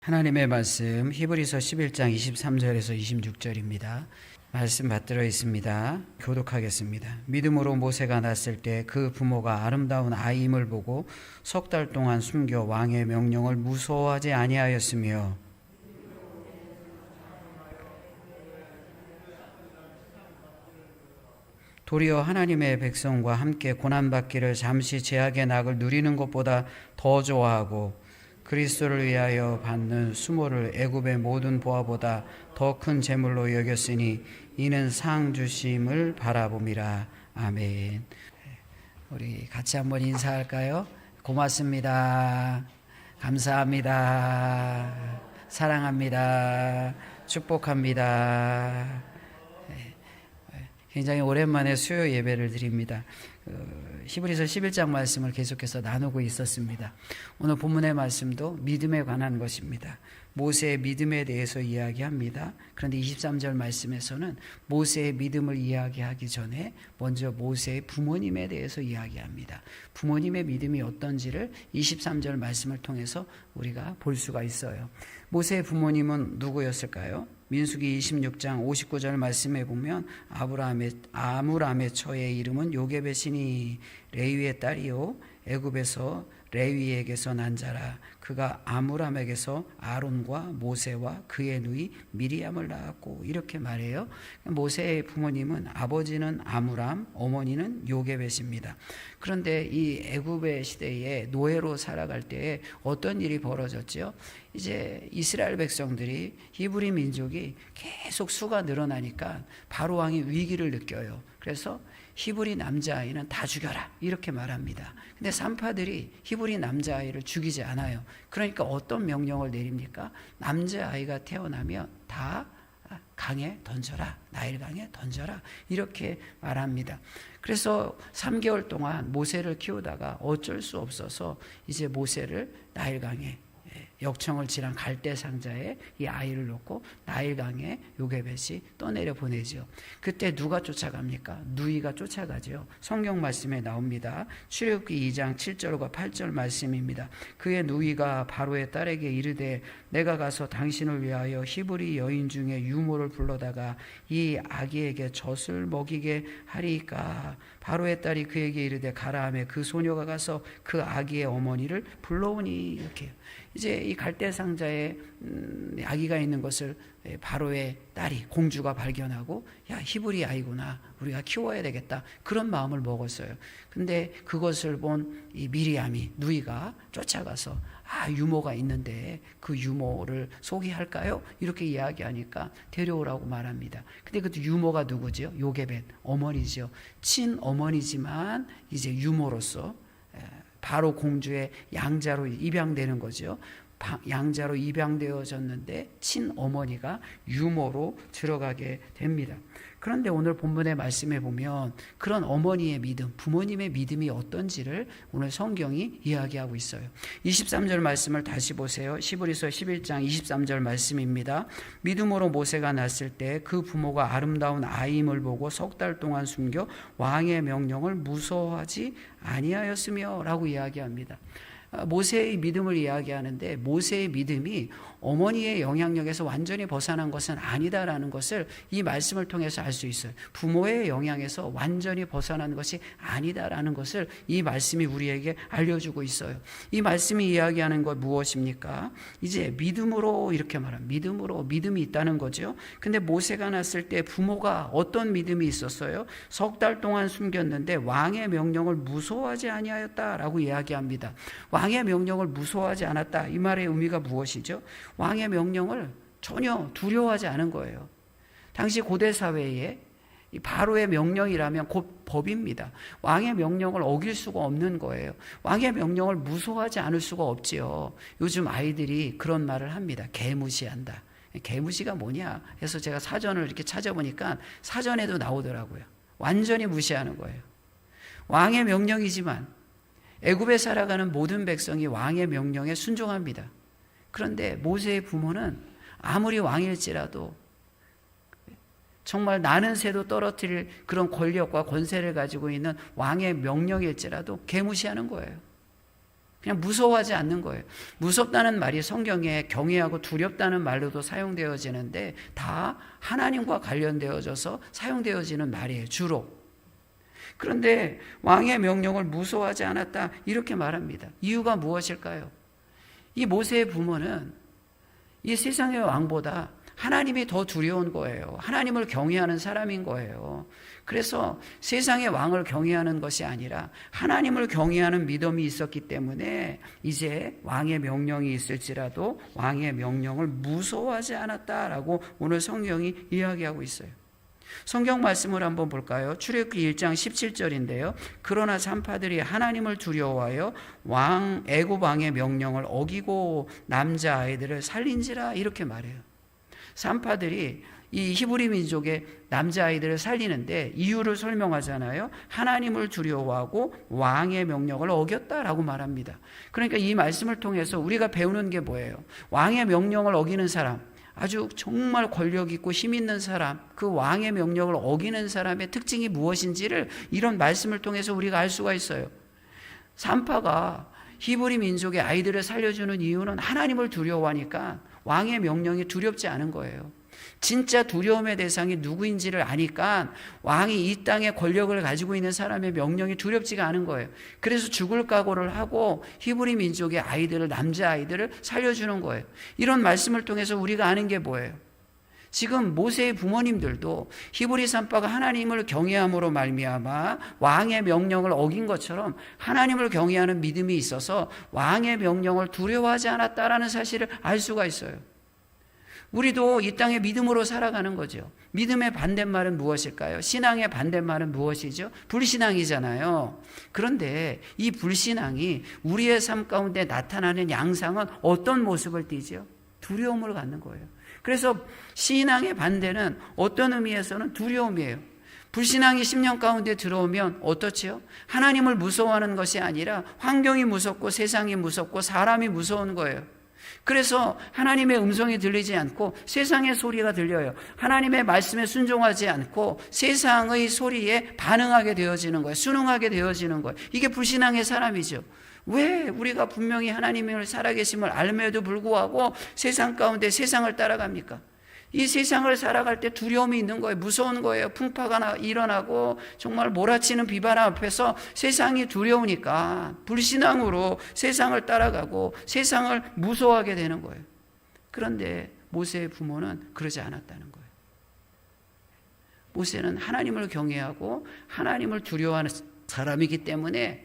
하나님의 말씀 히브리서 11장 23절에서 26절입니다. 말씀 받들어 있습니다. 교독하겠습니다. 믿음으로 모세가 낳았을 때 그 부모가 아름다운 아이임을 보고 석 달 동안 숨겨 왕의 명령을 무서워하지 아니하였으며 도리어 하나님의 백성과 함께 고난받기를 잠시 제약의 낙을 누리는 것보다 더 좋아하고 그리스도를 위하여 받는 수모를 애굽의 모든 보화보다 더 큰 재물로 여겼으니 이는 상 주심을 바라봄이라. 아멘. 우리 같이 한번 인사할까요? 고맙습니다. 감사합니다. 사랑합니다. 축복합니다. 굉장히 오랜만에 수요 예배를 드립니다. 히브리서 11장 말씀을 계속해서 나누고 있었습니다. 오늘 본문의 말씀도 믿음에 관한 것입니다. 모세의 믿음에 대해서 이야기합니다. 그런데 23절 말씀에서는 모세의 믿음을 이야기하기 전에 먼저 모세의 부모님에 대해서 이야기합니다. 부모님의 믿음이 어떤지를 23절 말씀을 통해서 우리가 볼 수가 있어요. 모세의 부모님은 누구였을까요? 민수기 26장 59절 말씀에 보면 아므람의 처의 이름은 요게벳이니 레위의 딸이요 애굽에서 레위에게서 난 자라. 그가 아므람에게서 아론과 모세와 그의 누이 미리암을 낳았고, 이렇게 말해요. 모세의 부모님은 아버지는 아므람, 어머니는 요게벳입니다. 그런데 이 애굽의 시대에 노예로 살아갈 때에 어떤 일이 벌어졌죠? 이제 이스라엘 백성들이 히브리 민족이 계속 수가 늘어나니까 바로 왕이 위기를 느껴요. 그래서 히브리 남자아이는 다 죽여라, 이렇게 말합니다. 근데 산파들이 히브리 남자아이를 죽이지 않아요. 그러니까 어떤 명령을 내립니까? 남자아이가 태어나면 다 강에 던져라, 나일강에 던져라, 이렇게 말합니다. 그래서 3개월 동안 모세를 키우다가 어쩔 수 없어서 이제 모세를 나일강에, 역청을 지난 갈대 상자에 이 아이를 놓고 나일강에 요게벳이 떠내려 보내죠. 그때 누가 쫓아갑니까? 누이가 쫓아가죠. 성경 말씀에 나옵니다. 출애굽기 2장 7절과 8절 말씀입니다. 그의 누이가 바로의 딸에게 이르되 내가 가서 당신을 위하여 히브리 여인 중에 유모를 불러다가 이 아기에게 젖을 먹이게 하리이까. 바로의 딸이 그에게 이르되 가라 하매 그 소녀가 가서 그 아기의 어머니를 불러오니. 이렇게 이제 이 갈대 상자에 아기가 있는 것을 바로의 딸이, 공주가 발견하고, 야, 히브리 아이구나, 우리가 키워야 되겠다, 그런 마음을 먹었어요. 근데 그것을 본 이 미리암이, 누이가 쫓아가서 유모가 있는데 그 유모를 소개할까요? 이렇게 이야기하니까 데려오라고 말합니다. 근데 그 유모가 누구죠? 요게벳, 어머니죠. 친어머니지만 이제 유모로서 바로 공주의 양자로 입양되는 거죠. 양자로 입양되어졌는데 친어머니가 유모로 들어가게 됩니다. 그런데 오늘 본문의 말씀에 보면 그런 어머니의 믿음, 부모님의 믿음이 어떤지를 오늘 성경이 이야기하고 있어요. 23절 말씀을 다시 보세요. 히브리서 11장 23절 말씀입니다. 믿음으로 모세가 낳았을 때 그 부모가 아름다운 아이임을 보고 석 달 동안 숨겨 왕의 명령을 무서워하지 아니하였으며 라고 이야기합니다. 모세의 믿음을 이야기하는데 모세의 믿음이 어머니의 영향력에서 완전히 벗어난 것은 아니다라는 것을 이 말씀을 통해서 알 수 있어요. 부모의 영향에서 완전히 벗어난 것이 아니다라는 것을 이 말씀이 우리에게 알려주고 있어요. 이 말씀이 이야기하는 것 무엇입니까? 이제 믿음으로, 이렇게 말합니다. 믿음으로, 믿음이 있다는 거죠. 근데 모세가 낳았을 때 부모가 어떤 믿음이 있었어요? 석 달 동안 숨겼는데 왕의 명령을 무서워하지 아니하였다라고 이야기합니다. 왕의 명령을 무서워하지 않았다, 이 말의 의미가 무엇이죠? 왕의 명령을 전혀 두려워하지 않은 거예요. 당시 고대 사회에 바로의 명령이라면 곧 법입니다. 왕의 명령을 어길 수가 없는 거예요. 왕의 명령을 무서워하지 않을 수가 없지요. 요즘 아이들이 그런 말을 합니다. 개무시한다. 개무시가 뭐냐 해서 제가 사전을 이렇게 찾아보니까 사전에도 나오더라고요. 완전히 무시하는 거예요. 왕의 명령이지만 애굽에 살아가는 모든 백성이 왕의 명령에 순종합니다. 그런데 모세의 부모는 아무리 왕일지라도 정말 나는 새도 떨어뜨릴 그런 권력과 권세를 가지고 있는 왕의 명령일지라도 개무시하는 거예요. 그냥 무서워하지 않는 거예요. 무섭다는 말이 성경에 경외하고 두렵다는 말로도 사용되어지는데 다 하나님과 관련되어져서 사용되어지는 말이에요, 주로. 그런데 왕의 명령을 무서워하지 않았다 이렇게 말합니다. 이유가 무엇일까요? 이 모세의 부모는 이 세상의 왕보다 하나님이 더 두려운 거예요. 하나님을 경외하는 사람인 거예요. 그래서 세상의 왕을 경외하는 것이 아니라 하나님을 경외하는 믿음이 있었기 때문에 이제 왕의 명령이 있을지라도 왕의 명령을 무서워하지 않았다라고 오늘 성경이 이야기하고 있어요. 성경 말씀을 한번 볼까요? 출애굽기 1장 17절인데요. 그러나 산파들이 하나님을 두려워하여 애굽 왕의 명령을 어기고 남자아이들을 살린지라 이렇게 말해요. 산파들이 이 히브리 민족의 남자아이들을 살리는데 이유를 설명하잖아요. 하나님을 두려워하고 왕의 명령을 어겼다라고 말합니다. 그러니까 이 말씀을 통해서 우리가 배우는 게 뭐예요? 왕의 명령을 어기는 사람, 아주 정말 권력 있고 힘 있는 사람, 그 왕의 명령을 어기는 사람의 특징이 무엇인지를 이런 말씀을 통해서 우리가 알 수가 있어요. 산파가 히브리 민족의 아이들을 살려주는 이유는 하나님을 두려워하니까 왕의 명령이 두렵지 않은 거예요. 진짜 두려움의 대상이 누구인지를 아니까 왕이 이 땅에 권력을 가지고 있는 사람의 명령이 두렵지가 않은 거예요. 그래서 죽을 각오를 하고 히브리 민족의 아이들을, 남자아이들을 살려주는 거예요. 이런 말씀을 통해서 우리가 아는 게 뭐예요? 지금 모세의 부모님들도 히브리 산파가 하나님을 경외함으로 말미암아 왕의 명령을 어긴 것처럼 하나님을 경외하는 믿음이 있어서 왕의 명령을 두려워하지 않았다라는 사실을 알 수가 있어요. 우리도 이 땅에 믿음으로 살아가는 거죠. 믿음의 반대말은 무엇일까요? 신앙의 반대말은 무엇이죠? 불신앙이잖아요. 그런데 이 불신앙이 우리의 삶 가운데 나타나는 양상은 어떤 모습을 띠죠? 두려움을 갖는 거예요. 그래서 신앙의 반대는 어떤 의미에서는 두려움이에요. 불신앙이 10년 가운데 들어오면 어떻지요? 하나님을 무서워하는 것이 아니라 환경이 무섭고 세상이 무섭고 사람이 무서운 거예요. 그래서 하나님의 음성이 들리지 않고 세상의 소리가 들려요. 하나님의 말씀에 순종하지 않고 세상의 소리에 반응하게 되어지는 거예요. 순응하게 되어지는 거예요. 이게 불신앙의 사람이죠. 왜 우리가 분명히 하나님을 살아계심을 알면에도 불구하고 세상 가운데 세상을 따라갑니까? 이 세상을 살아갈 때 두려움이 있는 거예요. 무서운 거예요. 풍파가 일어나고 정말 몰아치는 비바람 앞에서 세상이 두려우니까 불신앙으로 세상을 따라가고 세상을 무서워하게 되는 거예요. 그런데 모세의 부모는 그러지 않았다는 거예요. 모세는 하나님을 경외하고 하나님을 두려워하는 사람이기 때문에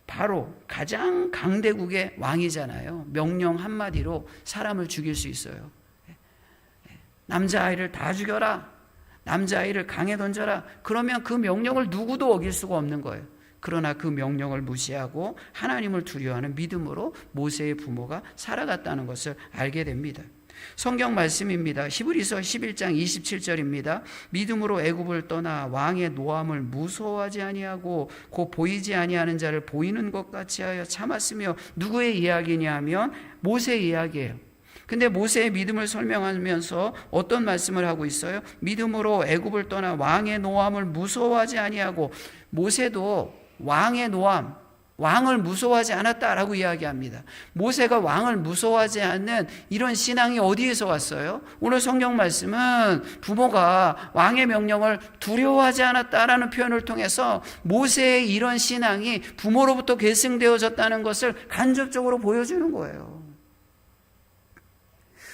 바로 가장 강대국의 왕이잖아요. 명령 한마디로 사람을 죽일 수 있어요. 남자아이를 다 죽여라. 남자아이를 강에 던져라. 그러면 그 명령을 누구도 어길 수가 없는 거예요. 그러나 그 명령을 무시하고 하나님을 두려워하는 믿음으로 모세의 부모가 살아갔다는 것을 알게 됩니다. 성경 말씀입니다. 히브리서 11장 27절입니다. 믿음으로 애굽을 떠나 왕의 노함을 무서워하지 아니하고 곧 보이지 아니하는 자를 보이는 것 같이 하여 참았으며, 누구의 이야기냐면 모세의 이야기예요. 근데 모세의 믿음을 설명하면서 어떤 말씀을 하고 있어요? 믿음으로 애굽을 떠나 왕의 노함을 무서워하지 아니하고, 모세도 왕의 노함, 왕을 무서워하지 않았다라고 이야기합니다. 모세가 왕을 무서워하지 않는 이런 신앙이 어디에서 왔어요? 오늘 성경 말씀은 부모가 왕의 명령을 두려워하지 않았다라는 표현을 통해서 모세의 이런 신앙이 부모로부터 계승되어졌다는 것을 간접적으로 보여주는 거예요.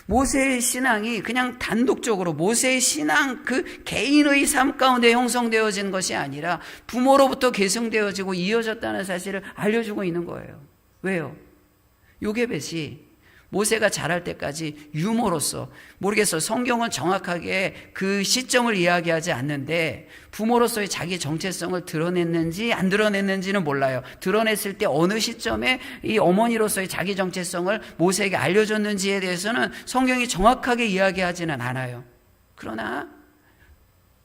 모세의 신앙이 그냥 단독적으로 모세의 신앙 그 개인의 삶 가운데 형성되어진 것이 아니라 부모로부터 계승되어지고 이어졌다는 사실을 알려주고 있는 거예요. 왜요? 요게벳이 모세가 자랄 때까지 유모로서, 모르겠어요. 성경은 정확하게 그 시점을 이야기하지 않는데 부모로서의 자기 정체성을 드러냈는지 안 드러냈는지는 몰라요. 드러냈을 때 어느 시점에 이 어머니로서의 자기 정체성을 모세에게 알려줬는지에 대해서는 성경이 정확하게 이야기하지는 않아요. 그러나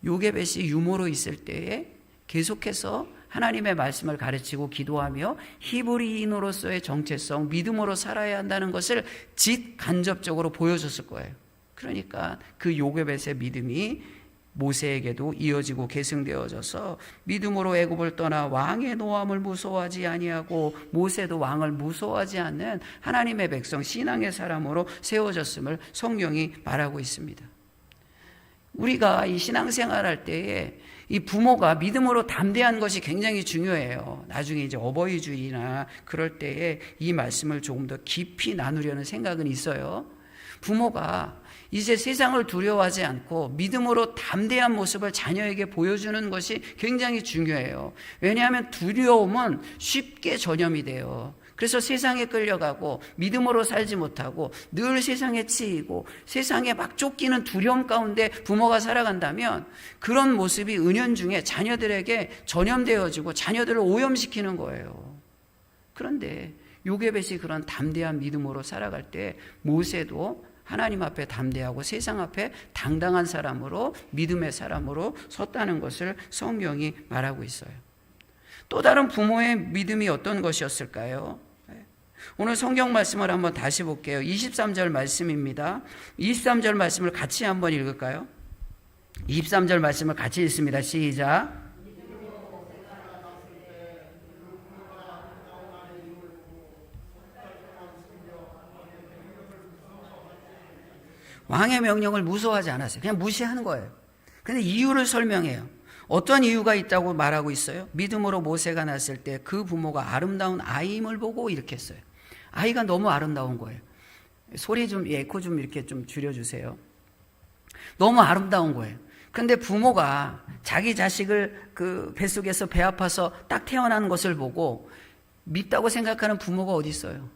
요게벳이 유모로 있을 때에 계속해서 하나님의 말씀을 가르치고 기도하며 히브리인으로서의 정체성, 믿음으로 살아야 한다는 것을 간접적으로 보여줬을 거예요. 그러니까 그 요게벳의 믿음이 모세에게도 이어지고 계승되어져서 믿음으로 애굽을 떠나 왕의 노함을 무서워하지 아니하고 모세도 왕을 무서워하지 않는 하나님의 백성 신앙의 사람으로 세워졌음을 성경이 말하고 있습니다. 우리가 이 신앙생활할 때에 이 부모가 믿음으로 담대한 것이 굉장히 중요해요. 나중에 이제 어버이 주일이나 그럴 때에 이 말씀을 조금 더 깊이 나누려는 생각은 있어요. 부모가 이제 세상을 두려워하지 않고 믿음으로 담대한 모습을 자녀에게 보여주는 것이 굉장히 중요해요. 왜냐하면 두려움은 쉽게 전염이 돼요. 그래서 세상에 끌려가고 믿음으로 살지 못하고 늘 세상에 치이고 세상에 막 쫓기는 두려움 가운데 부모가 살아간다면 그런 모습이 은연중에 자녀들에게 전염되어지고 자녀들을 오염시키는 거예요. 그런데 요게벳이 그런 담대한 믿음으로 살아갈 때 모세도 하나님 앞에 담대하고 세상 앞에 당당한 사람으로 믿음의 사람으로 섰다는 것을 성경이 말하고 있어요. 또 다른 부모의 믿음이 어떤 것이었을까요? 오늘 성경 말씀을 한번 다시 볼게요. 23절 말씀입니다. 23절 말씀을 같이 한번 읽을까요? 23절 말씀을 같이 읽습니다. 시작. 왕의 명령을 무서워하지 않았어요. 그냥 무시하는 거예요. 근데 이유를 설명해요. 어떤 이유가 있다고 말하고 있어요? 믿음으로 모세가 났을 때 그 부모가 아름다운 아이임을 보고 이렇게 했어요. 아이가 너무 아름다운 거예요. 소리 좀, 에코 좀 이렇게 좀 줄여주세요. 너무 아름다운 거예요. 근데 부모가 자기 자식을 그 뱃속에서 배 아파서 딱 태어난 것을 보고 밉다고 생각하는 부모가 어디 있어요?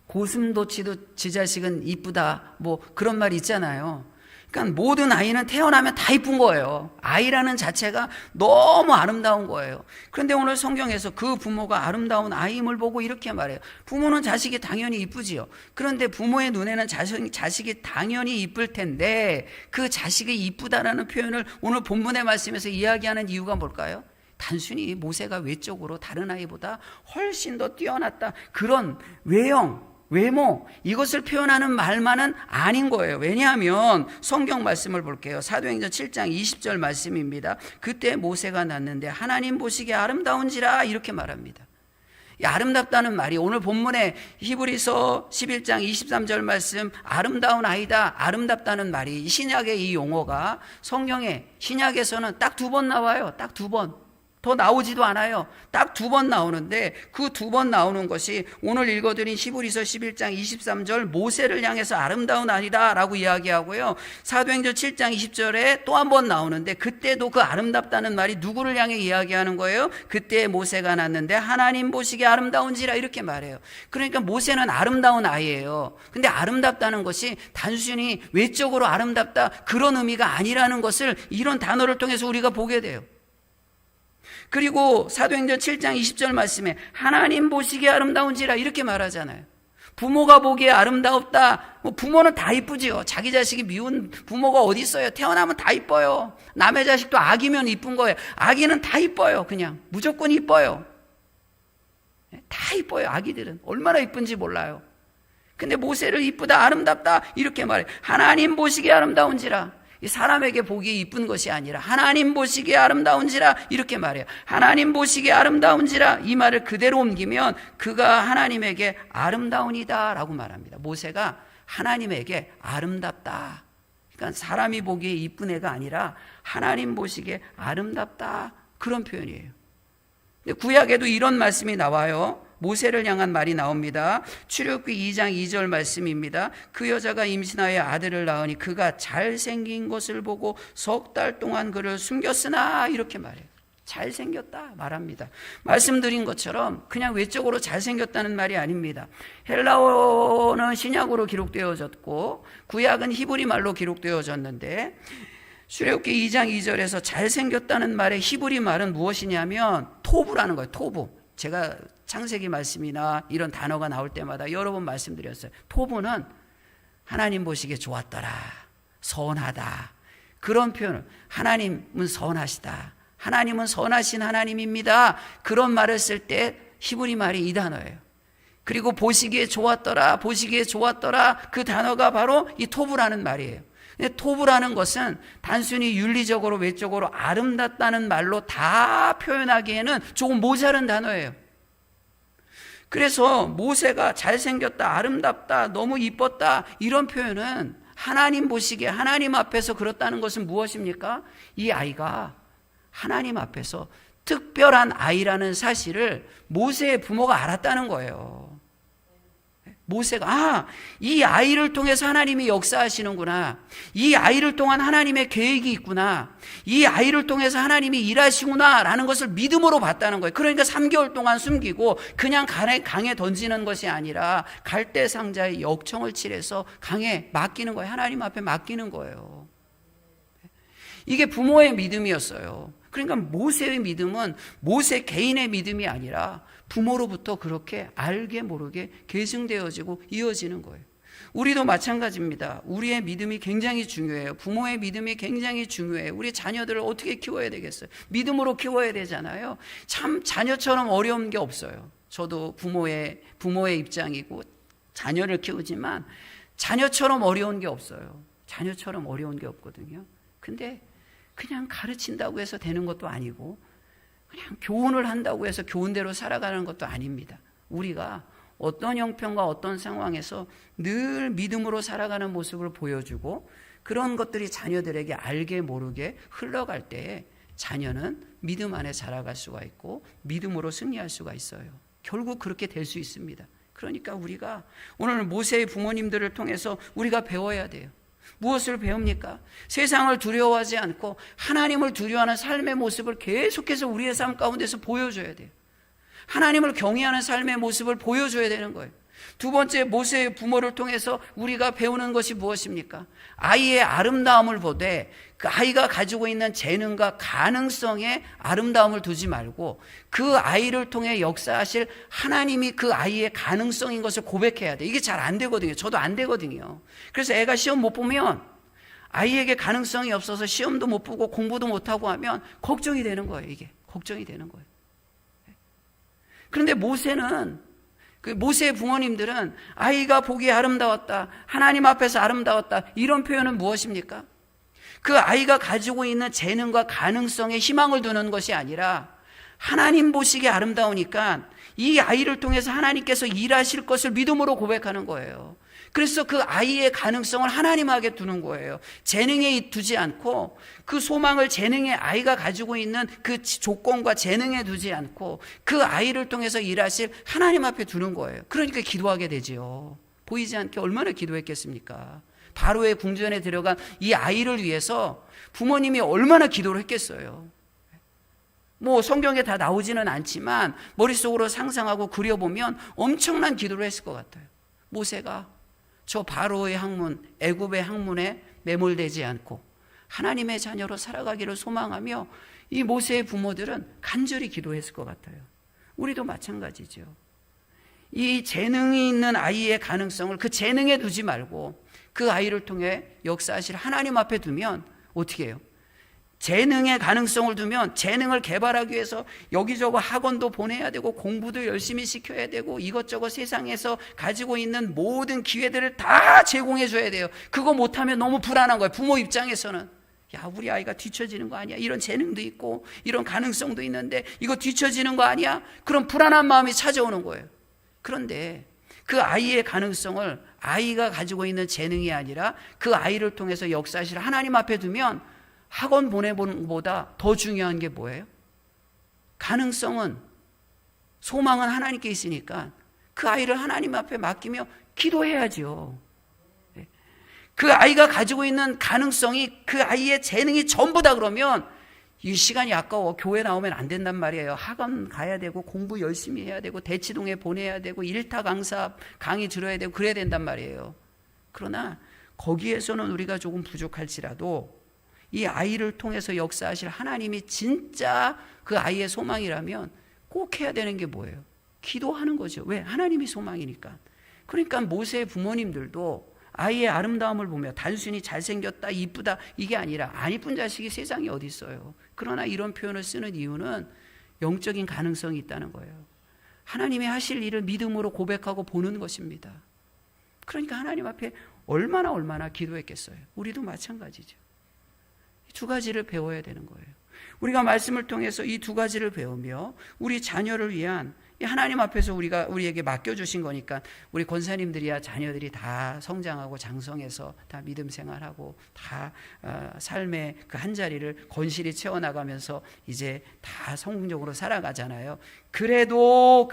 고슴도치도 지 자식은 이쁘다, 뭐 그런 말 있잖아요. 그러니까 모든 아이는 태어나면 다 이쁜 거예요. 아이라는 자체가 너무 아름다운 거예요. 그런데 오늘 성경에서 그 부모가 아름다운 아이임을 보고 이렇게 말해요. 부모는 자식이 당연히 이쁘지요. 그런데 부모의 눈에는 자식이 당연히 이쁠 텐데 그 자식이 이쁘다라는 표현을 오늘 본문의 말씀에서 이야기하는 이유가 뭘까요? 단순히 모세가 외적으로 다른 아이보다 훨씬 더 뛰어났다, 그런 외모, 이것을 표현하는 말만은 아닌 거예요. 왜냐하면 성경 말씀을 볼게요. 사도행전 7장 20절 말씀입니다. 그때 모세가 났는데 하나님 보시기에 아름다운지라, 이렇게 말합니다. 이 아름답다는 말이 오늘 본문의 히브리서 11장 23절 말씀, 아름다운 아이다, 아름답다는 말이, 신약의 이 용어가 성경에, 신약에서는 딱 2번 나와요. 딱 2번. 더 나오지도 않아요. 딱 2번 나오는데 그 2번 나오는 것이 오늘 읽어드린 히브리서 11장 23절 모세를 향해서 아름다운 아니다 라고 이야기하고요. 사도행전 7장 20절에 또 한 번 나오는데 그때도 그 아름답다는 말이 누구를 향해 이야기하는 거예요? 그때 모세가 났는데 하나님 보시기에 아름다운지라, 이렇게 말해요. 그러니까 모세는 아름다운 아이예요. 근데 아름답다는 것이 단순히 외적으로 아름답다, 그런 의미가 아니라는 것을 이런 단어를 통해서 우리가 보게 돼요. 그리고 사도행전 7장 20절 말씀에 하나님 보시기에 아름다운지라, 이렇게 말하잖아요. 부모가 보기에 아름다웠다. 부모는 다 이쁘지요. 자기 자식이 미운 부모가 어디 있어요? 태어나면 다 이뻐요. 남의 자식도 아기면 이쁜 거예요. 아기는 다 이뻐요. 그냥 무조건 이뻐요. 다 이뻐요. 아기들은 얼마나 이쁜지 몰라요. 근데 모세를 이쁘다, 아름답다, 이렇게 말해요. 하나님 보시기에 아름다운지라. 사람에게 보기에 이쁜 것이 아니라 하나님 보시기에 아름다운지라, 이렇게 말해요. 하나님 보시기에 아름다운지라, 이 말을 그대로 옮기면 그가 하나님에게 아름다운이다 라고 말합니다. 모세가 하나님에게 아름답다. 그러니까 사람이 보기에 이쁜 애가 아니라 하나님 보시기에 아름답다, 그런 표현이에요. 근데 구약에도 이런 말씀이 나와요. 모세를 향한 말이 나옵니다. 출애굽기 2장 2절 말씀입니다. 그 여자가 임신하여 아들을 낳으니 그가 잘생긴 것을 보고 3달 동안 그를 숨겼으나, 이렇게 말해요. 잘생겼다 말합니다. 말씀드린 것처럼 그냥 외적으로 잘생겼다는 말이 아닙니다. 헬라어는 신약으로 기록되어졌고 구약은 히브리 말로 기록되어졌는데 출애굽기 2장 2절에서 잘생겼다는 말의 히브리 말은 무엇이냐면 토부라는 거예요. 토부. 제가 창세기 말씀이나 이런 단어가 나올 때마다 여러 번 말씀드렸어요. 토부는 하나님 보시기에 좋았더라, 선하다, 그런 표현을, 하나님은 선하시다, 하나님은 선하신 하나님입니다, 그런 말을 쓸 때 히브리 말이 이 단어예요. 그리고 보시기에 좋았더라, 보시기에 좋았더라, 그 단어가 바로 이 토부라는 말이에요. 토부라는 것은 단순히 윤리적으로 외적으로 아름답다는 말로 다 표현하기에는 조금 모자른 단어예요. 그래서 모세가 잘생겼다, 아름답다, 너무 이뻤다 이런 표현은 하나님 보시기에 하나님 앞에서 그렇다는 것은 무엇입니까? 이 아이가 하나님 앞에서 특별한 아이라는 사실을 모세의 부모가 알았다는 거예요. 모세가 이 아이를 통해서 하나님이 역사하시는구나, 이 아이를 통한 하나님의 계획이 있구나, 이 아이를 통해서 하나님이 일하시구나 라는 것을 믿음으로 봤다는 거예요. 그러니까 3개월 동안 숨기고 그냥 강에 던지는 것이 아니라 갈대 상자에 역청을 칠해서 강에 맡기는 거예요. 하나님 앞에 맡기는 거예요. 이게 부모의 믿음이었어요. 그러니까 모세의 믿음은 모세 개인의 믿음이 아니라 부모로부터 그렇게 알게 모르게 계승되어지고 이어지는 거예요. 우리도 마찬가지입니다. 우리의 믿음이 굉장히 중요해요. 부모의 믿음이 굉장히 중요해요. 우리 자녀들을 어떻게 키워야 되겠어요? 믿음으로 키워야 되잖아요. 참 자녀처럼 어려운 게 없어요. 저도 부모의 입장이고 자녀를 키우지만 자녀처럼 어려운 게 없어요. 자녀처럼 어려운 게 없거든요. 근데 그냥 가르친다고 해서 되는 것도 아니고 그냥 교훈을 한다고 해서 교훈대로 살아가는 것도 아닙니다. 우리가 어떤 형편과 어떤 상황에서 늘 믿음으로 살아가는 모습을 보여주고 그런 것들이 자녀들에게 알게 모르게 흘러갈 때에 자녀는 믿음 안에 자라갈 수가 있고 믿음으로 승리할 수가 있어요. 결국 그렇게 될 수 있습니다. 그러니까 우리가 오늘 모세의 부모님들을 통해서 우리가 배워야 돼요. 무엇을 배웁니까? 세상을 두려워하지 않고 하나님을 두려워하는 삶의 모습을 계속해서 우리의 삶 가운데서 보여줘야 돼요. 하나님을 경외하는 삶의 모습을 보여줘야 되는 거예요. 두 번째, 모세의 부모를 통해서 우리가 배우는 것이 무엇입니까? 아이의 아름다움을 보되 그 아이가 가지고 있는 재능과 가능성에 아름다움을 두지 말고 그 아이를 통해 역사하실 하나님이 그 아이의 가능성인 것을 고백해야 돼. 이게 잘 안 되거든요. 저도 안 되거든요. 그래서 애가 시험 못 보면 아이에게 가능성이 없어서 시험도 못 보고 공부도 못하고 하면 걱정이 되는 거예요. 이게 걱정이 되는 거예요. 그런데 모세의 부모님들은 아이가 보기에 아름다웠다, 하나님 앞에서 아름다웠다, 이런 표현은 무엇입니까? 그 아이가 가지고 있는 재능과 가능성에 희망을 두는 것이 아니라 하나님 보시기에 아름다우니까 이 아이를 통해서 하나님께서 일하실 것을 믿음으로 고백하는 거예요. 그래서 그 아이의 가능성을 하나님에게 두는 거예요. 재능에 두지 않고 그 소망을 재능의 아이가 가지고 있는 그 조건과 재능에 두지 않고 그 아이를 통해서 일하실 하나님 앞에 두는 거예요. 그러니까 기도하게 되지요. 보이지 않게 얼마나 기도했겠습니까? 바로의 궁전에 들어간 이 아이를 위해서 부모님이 얼마나 기도를 했겠어요. 성경에 다 나오지는 않지만 머릿속으로 상상하고 그려보면 엄청난 기도를 했을 것 같아요. 모세가 저 바로의 학문, 애굽의 학문에 매몰되지 않고 하나님의 자녀로 살아가기를 소망하며 이 모세의 부모들은 간절히 기도했을 것 같아요. 우리도 마찬가지죠. 이 재능이 있는 아이의 가능성을 그 재능에 두지 말고 그 아이를 통해 역사하실 하나님 앞에 두면 어떻게 해요? 재능의 가능성을 두면 재능을 개발하기 위해서 여기저기 학원도 보내야 되고 공부도 열심히 시켜야 되고 이것저것 세상에서 가지고 있는 모든 기회들을 다 제공해 줘야 돼요. 그거 못하면 너무 불안한 거예요. 부모 입장에서는 우리 아이가 뒤처지는 거 아니야? 이런 재능도 있고 이런 가능성도 있는데 이거 뒤처지는 거 아니야? 그런 불안한 마음이 찾아오는 거예요. 그런데 그 아이의 가능성을 아이가 가지고 있는 재능이 아니라 그 아이를 통해서 역사하실 하나님 앞에 두면 학원 보내보는 것보다 더 중요한 게 뭐예요? 가능성은, 소망은 하나님께 있으니까 그 아이를 하나님 앞에 맡기며 기도해야죠. 그 아이가 가지고 있는 가능성이 그 아이의 재능이 전부다 그러면 이 시간이 아까워. 교회 나오면 안 된단 말이에요. 학원 가야 되고 공부 열심히 해야 되고 대치동에 보내야 되고 일타 강사 강의 들어야 되고 그래야 된단 말이에요. 그러나 거기에서는 우리가 조금 부족할지라도 이 아이를 통해서 역사하실 하나님이 진짜 그 아이의 소망이라면 꼭 해야 되는 게 뭐예요? 기도하는 거죠. 왜? 하나님이 소망이니까. 그러니까 모세의 부모님들도 아이의 아름다움을 보며 단순히 잘생겼다, 이쁘다 이게 아니라 안 이쁜 자식이 세상에 어디 있어요. 그러나 이런 표현을 쓰는 이유는 영적인 가능성이 있다는 거예요. 하나님이 하실 일을 믿음으로 고백하고 보는 것입니다. 그러니까 하나님 앞에 얼마나 기도했겠어요. 우리도 마찬가지죠. 이 두 가지를 배워야 되는 거예요. 우리가 말씀을 통해서 이 두 가지를 배우며 우리 자녀를 위한 하나님 앞에서 우리에게 맡겨주신 거니까 우리 권사님들이야 자녀들이 다 성장하고 장성해서 다 믿음 생활하고 다 삶의 그 한 자리를 건실히 채워나가면서 이제 다 성공적으로 살아가잖아요. 그래도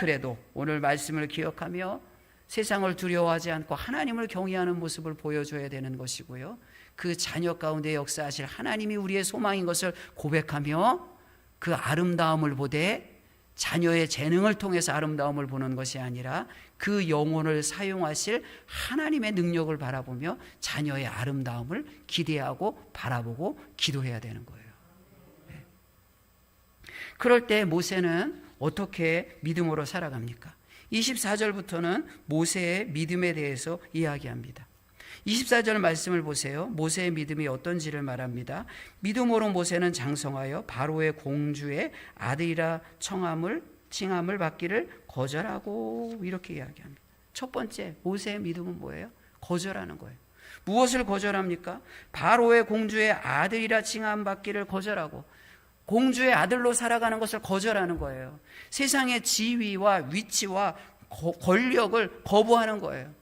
오늘 말씀을 기억하며 세상을 두려워하지 않고 하나님을 경외하는 모습을 보여줘야 되는 것이고요. 그 자녀 가운데 역사하실 하나님이 우리의 소망인 것을 고백하며 그 아름다움을 보되 자녀의 재능을 통해서 아름다움을 보는 것이 아니라 그 영혼을 사용하실 하나님의 능력을 바라보며 자녀의 아름다움을 기대하고 바라보고 기도해야 되는 거예요. 네. 그럴 때 모세는 어떻게 믿음으로 살아갑니까? 24절부터는 모세의 믿음에 대해서 이야기합니다. 24절 말씀을 보세요. 모세의 믿음이 어떤지를 말합니다. 믿음으로 모세는 장성하여 바로의 공주의 아들이라 칭함을 받기를 거절하고, 이렇게 이야기합니다. 첫 번째, 모세의 믿음은 뭐예요? 거절하는 거예요. 무엇을 거절합니까? 바로의 공주의 아들이라 칭함 받기를 거절하고, 공주의 아들로 살아가는 것을 거절하는 거예요. 세상의 지위와 위치와 권력을 거부하는 거예요.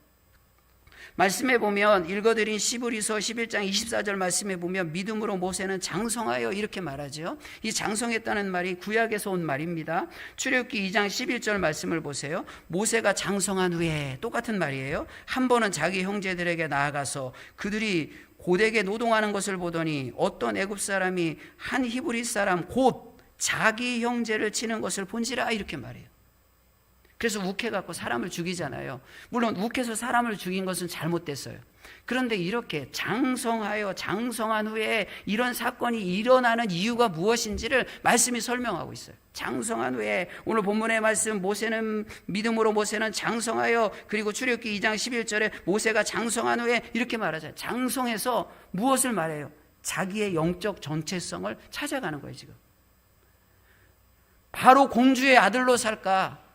말씀에 보면 읽어드린 시브리서 11장 24절 말씀에 보면 믿음으로 모세는 장성하여 이렇게 말하죠. 이 장성했다는 말이 구약에서 온 말입니다. 출애굽기 2장 11절 말씀을 보세요. 모세가 장성한 후에, 똑같은 말이에요. 한 번은 자기 형제들에게 나아가서 그들이 고되게 노동하는 것을 보더니 어떤 애굽 사람이 한 히브리 사람 곧 자기 형제를 치는 것을 본지라, 이렇게 말해요. 그래서 욱해갖고 사람을 죽이잖아요. 물론 욱해서 사람을 죽인 것은 잘못됐어요. 그런데 이렇게 장성한 후에 이런 사건이 일어나는 이유가 무엇인지를 말씀이 설명하고 있어요. 장성한 후에, 오늘 본문의 말씀, 믿음으로 모세는 장성하여, 그리고 출애굽기 2장 11절에 모세가 장성한 후에 이렇게 말하잖아요. 장성해서 무엇을 말해요? 자기의 영적 정체성을 찾아가는 거예요. 지금 바로 공주의 아들로 살까,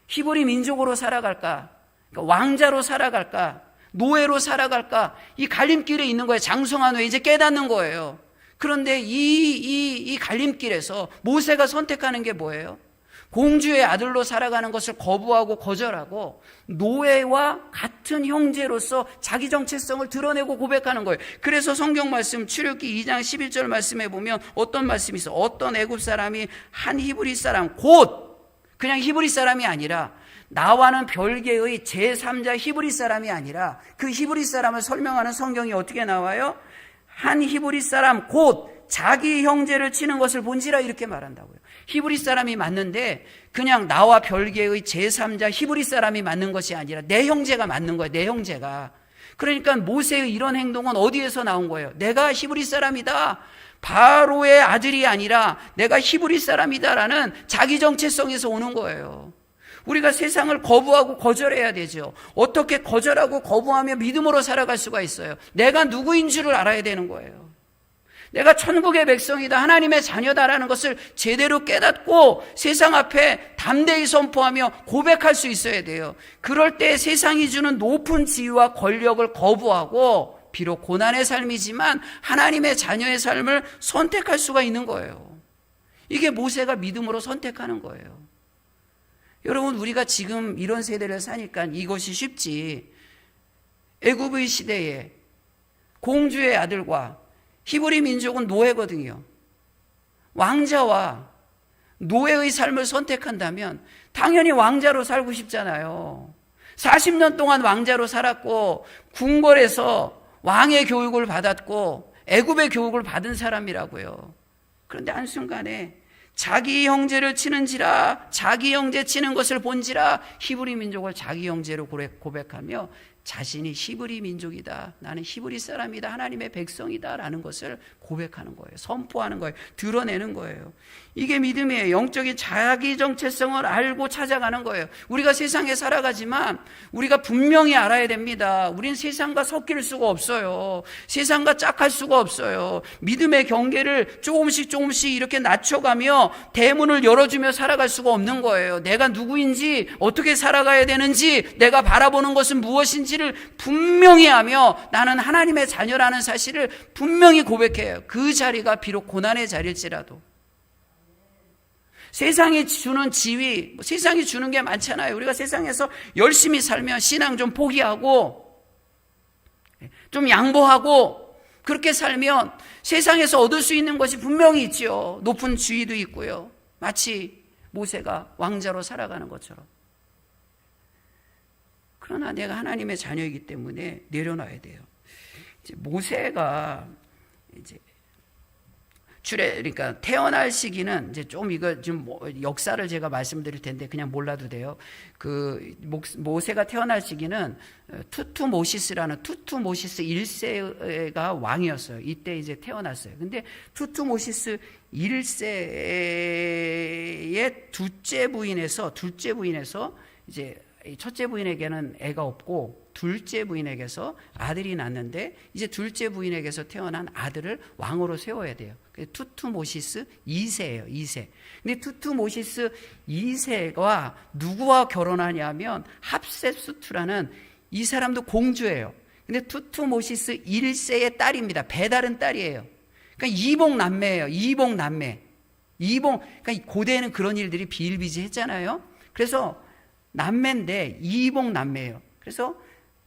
히브리 민족으로 살아갈까, 그러니까 왕자로 살아갈까, 노예로 살아갈까, 이 갈림길에 있는 거예요. 장성한 후에 이제 깨닫는 거예요. 그런데 이 갈림길에서 모세가 선택하는 게 뭐예요? 공주의 아들로 살아가는 것을 거부하고 거절하고 노예와 같은 형제로서 자기 정체성을 드러내고 고백하는 거예요. 그래서 성경 말씀 출애굽기 2장 11절 말씀에 보면 어떤 말씀이 있어요? 어떤 애굽 사람이 한 히브리 사람, 곧 그냥 히브리 사람이 아니라 나와는 별개의 제3자 히브리 사람이 아니라 그 히브리 사람을 설명하는 성경이 어떻게 나와요? 한 히브리 사람 곧 자기 형제를 치는 것을 본지라, 이렇게 말한다고요. 히브리 사람이 맞는데 그냥 나와 별개의 제3자 히브리 사람이 맞는 것이 아니라 내 형제가 맞는 거예요. 내 형제가. 그러니까 모세의 이런 행동은 어디에서 나온 거예요? 내가 히브리 사람이다, 바로의 아들이 아니라 내가 히브리 사람이다라는 자기 정체성에서 오는 거예요. 우리가 세상을 거부하고 거절해야 되죠. 어떻게 거절하고 거부하며 믿음으로 살아갈 수가 있어요? 내가 누구인 줄을 알아야 되는 거예요. 내가 천국의 백성이다, 하나님의 자녀다라는 것을 제대로 깨닫고 세상 앞에 담대히 선포하며 고백할 수 있어야 돼요. 그럴 때 세상이 주는 높은 지위와 권력을 거부하고 비록 고난의 삶이지만 하나님의 자녀의 삶을 선택할 수가 있는 거예요. 이게 모세가 믿음으로 선택하는 거예요. 여러분, 우리가 지금 이런 세대를 사니까 이것이 쉽지. 애굽의 시대에 공주의 아들과 히브리 민족은 노예거든요. 왕자와 노예의 삶을 선택한다면 당연히 왕자로 살고 싶잖아요. 40년 동안 왕자로 살았고 궁궐에서 왕의 교육을 받았고 애굽의 교육을 받은 사람이라고요. 그런데 한순간에 자기 형제를 치는지라, 자기 형제 치는 것을 본지라 히브리 민족을 자기 형제로 고백하며 자신이 히브리 민족이다, 나는 히브리 사람이다, 하나님의 백성이다 라는 것을 고백하는 거예요. 선포하는 거예요. 드러내는 거예요. 이게 믿음이에요. 영적인 자기 정체성을 알고 찾아가는 거예요. 우리가 세상에 살아가지만 우리가 분명히 알아야 됩니다. 우린 세상과 섞일 수가 없어요. 세상과 짝할 수가 없어요. 믿음의 경계를 조금씩 이렇게 낮춰가며 대문을 열어주며 살아갈 수가 없는 거예요. 내가 누구인지, 어떻게 살아가야 되는지, 내가 바라보는 것은 무엇인지 누구인지를 분명히 하며 나는 하나님의 자녀라는 사실을 분명히 고백해요. 그 자리가 비록 고난의 자리일지라도. 세상이 주는 지위, 세상이 주는 게 많잖아요. 우리가 세상에서 열심히 살면 신앙 좀 포기하고 좀 양보하고 그렇게 살면 세상에서 얻을 수 있는 것이 분명히 있지요. 높은 지위도 있고요. 마치 모세가 왕자로 살아가는 것처럼. 그러나 내가 하나님의 자녀이기 때문에 내려놔야 돼요. 이제 모세가 이제 그러니까 태어날 시기는 이제 좀 이거 좀 역사를 제가 말씀드릴 텐데 그냥 몰라도 돼요. 그 모세가 태어날 시기는 투투모시스라는 투투모시스 1세가 왕이었어요. 이때 이제 태어났어요. 근데 투투모시스 1세의 둘째 부인에서 이제 첫째 부인에게는 애가 없고 둘째 부인에게서 아들이 낳는데 이제 둘째 부인에게서 태어난 아들을 왕으로 세워야 돼요. 투투모시스 2세예요. 2세. 근데 투투모시스 2세가 누구와 결혼하냐면 합세수투라는 이 사람도 공주예요. 근데 투투모시스 1세의 딸입니다. 배다른 딸이에요. 그러니까 이복 남매예요. 이복 남매. 그러니까 고대에는 그런 일들이 비일비재했잖아요. 그래서 남매인데 이복 남매예요. 그래서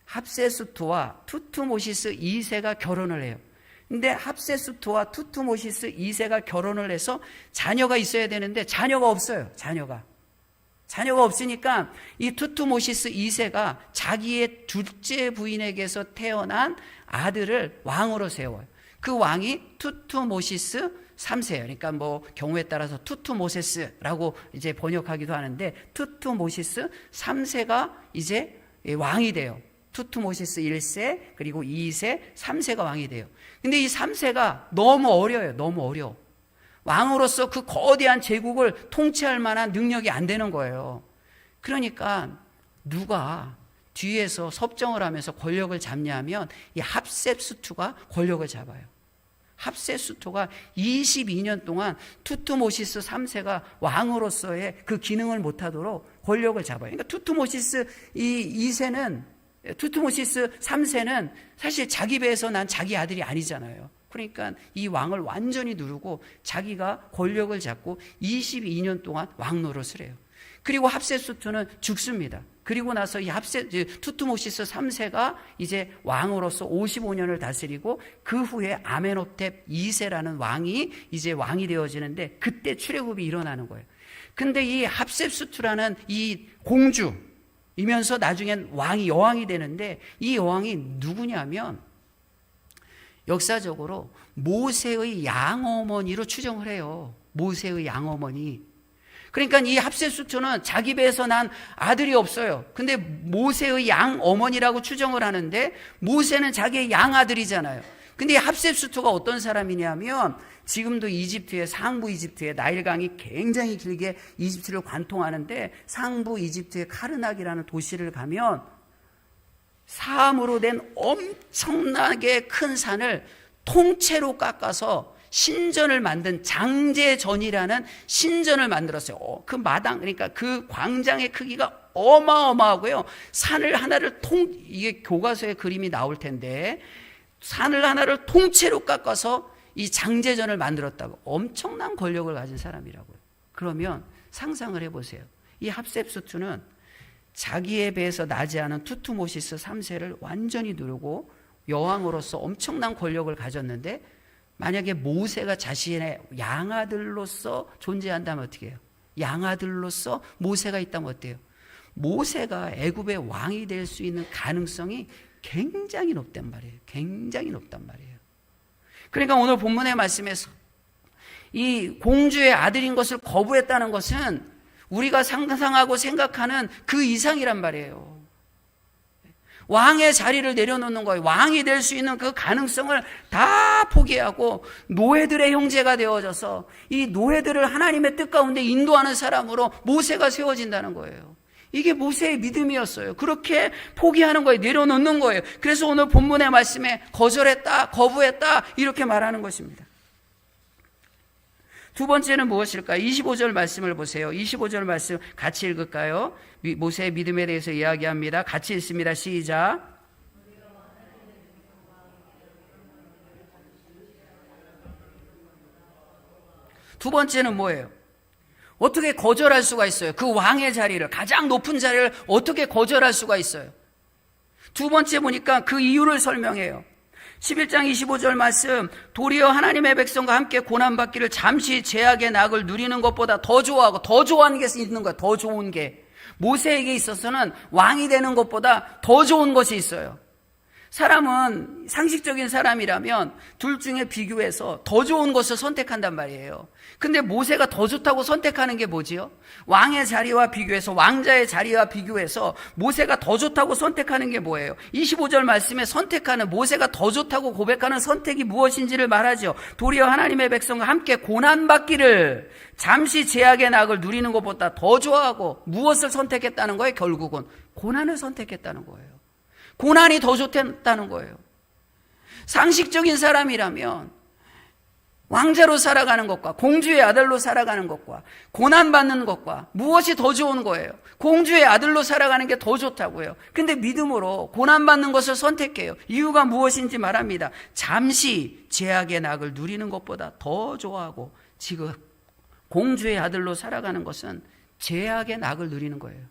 합세수토와 투투모시스 2세가 결혼을 해요. 근데 합세수토와 투투모시스 2세가 결혼을 해서 자녀가 있어야 되는데 자녀가 없어요. 자녀가 없으니까 이 투투모시스 2세가 자기의 둘째 부인에게서 태어난 아들을 왕으로 세워요. 그 왕이 투투모시스 3세예요. 그러니까 뭐 경우에 따라서 투투모세스라고 이제 번역하기도 하는데 투투모시스 3세가 이제 왕이 돼요. 투투모시스 1세 그리고 2세 3세가 왕이 돼요. 근데 이 3세가 너무 어려요. 너무 어려워. 왕으로서 그 거대한 제국을 통치할 만한 능력이 안 되는 거예요. 그러니까 누가 뒤에서 섭정을 하면서 권력을 잡냐면 이 합세수토가 권력을 잡아요. 합세수토가 22년 동안 투투모시스 3세가 왕으로서의 그 기능을 못하도록 권력을 잡아요. 그러니까 투투모시스 3세는 사실 자기 배에서 난 자기 아들이 아니잖아요. 그러니까 이 왕을 완전히 누르고 자기가 권력을 잡고 22년 동안 왕 노릇을 해요. 그리고 합세수토는 죽습니다. 그리고 나서 이 투투모시스 3세가 이제 왕으로서 55년을 다스리고 그 후에 아멘호텝 2세라는 왕이 이제 왕이 되어지는데 그때 출애굽이 일어나는 거예요. 근데 이 합세수토라는 이 공주이면서 나중엔 여왕이 되는데 이 여왕이 누구냐면 역사적으로 모세의 양어머니로 추정을 해요. 모세의 양어머니. 그러니까 이 합세수토는 자기 배에서 난 아들이 없어요. 근데 모세의 양어머니라고 추정을 하는데 모세는 자기의 양아들이잖아요. 근데 이 합세수토가 어떤 사람이냐면 지금도 이집트의 상부 이집트의 나일강이 굉장히 길게 이집트를 관통하는데 상부 이집트의 카르나기라는 도시를 가면 사암으로 된 엄청나게 큰 산을 통째로 깎아서 신전을 만든 장제전이라는 신전을 만들었어요. 그 마당, 그러니까 그 광장의 크기가 어마어마하고요. 산을 하나를 이게 교과서에 그림이 나올 텐데 산을 하나를 통째로 깎아서 이 장제전을 만들었다고. 엄청난 권력을 가진 사람이라고요. 그러면 상상을 해보세요. 이 합세수토는 자기에 비해서 나지 않은 투투모시스 3세를 완전히 누르고 여왕으로서 엄청난 권력을 가졌는데 만약에 모세가 자신의 양아들로서 존재한다면 어떻게 해요? 양아들로서 모세가 있다면 어때요? 모세가 애굽의 왕이 될 수 있는 가능성이 굉장히 높단 말이에요. 굉장히 높단 말이에요. 그러니까 오늘 본문의 말씀에서 이 공주의 아들인 것을 거부했다는 것은 우리가 상상하고 생각하는 그 이상이란 말이에요. 왕의 자리를 내려놓는 거예요. 왕이 될 수 있는 그 가능성을 다 포기하고 노예들의 형제가 되어져서 이 노예들을 하나님의 뜻 가운데 인도하는 사람으로 모세가 세워진다는 거예요. 이게 모세의 믿음이었어요. 그렇게 포기하는 거예요. 내려놓는 거예요. 그래서 오늘 본문의 말씀에 거절했다, 거부했다 이렇게 말하는 것입니다. 두 번째는 무엇일까요? 25절 말씀을 보세요. 25절 말씀 같이 읽을까요? 모세의 믿음에 대해서 이야기합니다. 같이 읽습니다. 시작. 두 번째는 뭐예요? 어떻게 거절할 수가 있어요? 그 왕의 자리를, 가장 높은 자리를 어떻게 거절할 수가 있어요? 두 번째 보니까 그 이유를 설명해요. 11장 25절 말씀, 도리어 하나님의 백성과 함께 고난받기를 잠시 죄악의 낙을 누리는 것보다 더 좋아하고, 더 좋아하는 게 있는 거예요. 더 좋은 게. 모세에게 있어서는 왕이 되는 것보다 더 좋은 것이 있어요. 사람은, 상식적인 사람이라면 둘 중에 비교해서 더 좋은 것을 선택한단 말이에요. 근데 모세가 더 좋다고 선택하는 게 뭐지요? 왕의 자리와 비교해서, 왕자의 자리와 비교해서 모세가 더 좋다고 선택하는 게 뭐예요? 25절 말씀에 선택하는, 모세가 더 좋다고 고백하는 선택이 무엇인지를 말하죠. 도리어 하나님의 백성과 함께 고난받기를, 잠시 죄악의 낙을 누리는 것보다 더 좋아하고, 무엇을 선택했다는 거예요? 결국은 고난을 선택했다는 거예요. 고난이 더 좋다는 거예요. 상식적인 사람이라면 왕자로 살아가는 것과 공주의 아들로 살아가는 것과 고난받는 것과 무엇이 더 좋은 거예요? 공주의 아들로 살아가는 게 더 좋다고요. 근데 믿음으로 고난받는 것을 선택해요. 이유가 무엇인지 말합니다. 잠시 죄악의 낙을 누리는 것보다 더 좋아하고, 지금 공주의 아들로 살아가는 것은 죄악의 낙을 누리는 거예요.